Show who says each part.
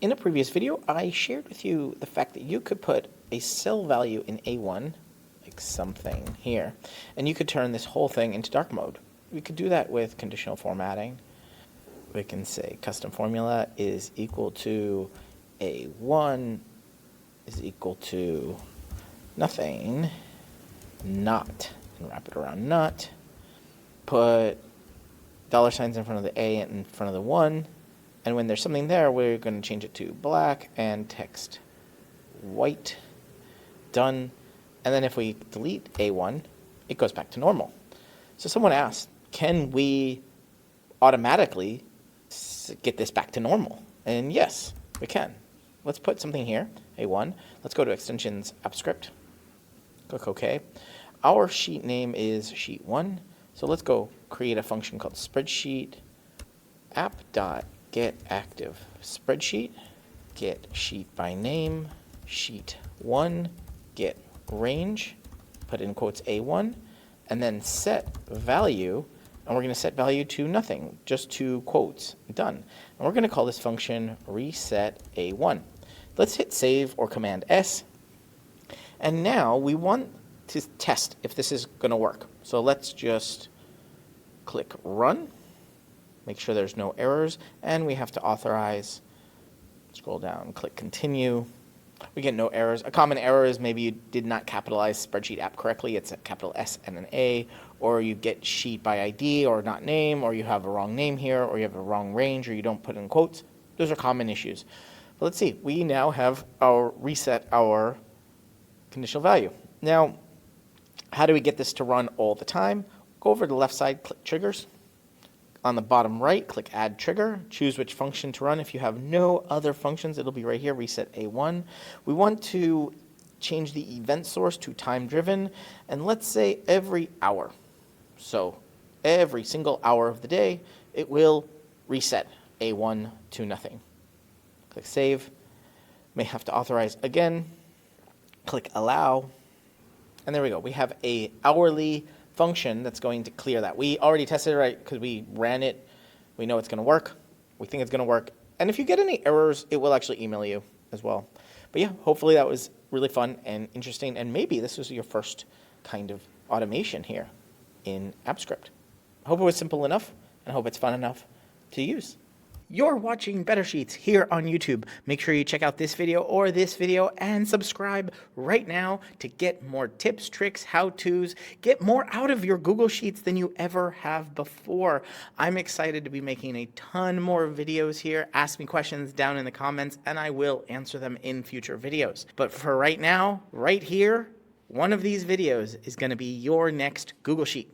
Speaker 1: In a previous video, I shared with you the fact that you could put a cell value in A1, like something here, and you could turn this whole thing into dark mode. We could do that with conditional formatting. We can say custom formula is equal to A1 is equal to nothing, not, and wrap it around not. Put dollar signs in front of the A and in front of the 1. And when there's something there, we're going to change it to black and text white. Done. And then if we delete A1, it goes back to normal. So someone asked, can we automatically get this back to normal? And yes, we can. Let's put something here, A1. Let's go to extensions app script. Click OK. Our sheet name is sheet 1. So let's go create a function called spreadsheet app.getActive spreadsheet, get sheet by name, sheet 1, get range, put in quotes A1, and then set value, and we're going to set value to nothing, just to quotes, done. And we're going to call this function reset A1. Let's hit save or command S, and now we want to test if this is going to work. So let's just click run. Make sure there's no errors, and we have to authorize. Scroll down, click continue. We get no errors. A common error is maybe you did not capitalize spreadsheet app correctly. It's a capital S and an A, or you get sheet by ID or not name, or you have a wrong name here, or you have a wrong range, or you don't put in quotes. Those are common issues. But let's see. We now have our reset our conditional value. Now, how do we get this to run all the time? Go over to the left side, click triggers. On the bottom right, click add trigger. Choose which function to run. If you have no other functions, it'll be right here, reset A1. We want to change the event source to time driven, and let's say every hour. So every single hour of the day, it will reset A1 to nothing. Click save. May have to authorize again. Click allow. And there we go. We have a hourly function that's going to clear that. We already tested it, right, because we ran it. We know it's going to work. We think it's going to work. And if you get any errors, it will actually email you as well. But yeah, hopefully that was really fun and interesting. And maybe this was your first kind of automation here in AppScript. I hope it was simple enough, and I hope it's fun enough to use. You're watching Better Sheets here on YouTube. Make sure you check out this video or this video and subscribe right now to get more tips, tricks, how-tos, get more out of your Google Sheets than you ever have before. I'm excited to be making a ton more videos here. Ask me questions down in the comments and I will answer them in future videos. But for right now, right here, one of these videos is going to be your next Google Sheet.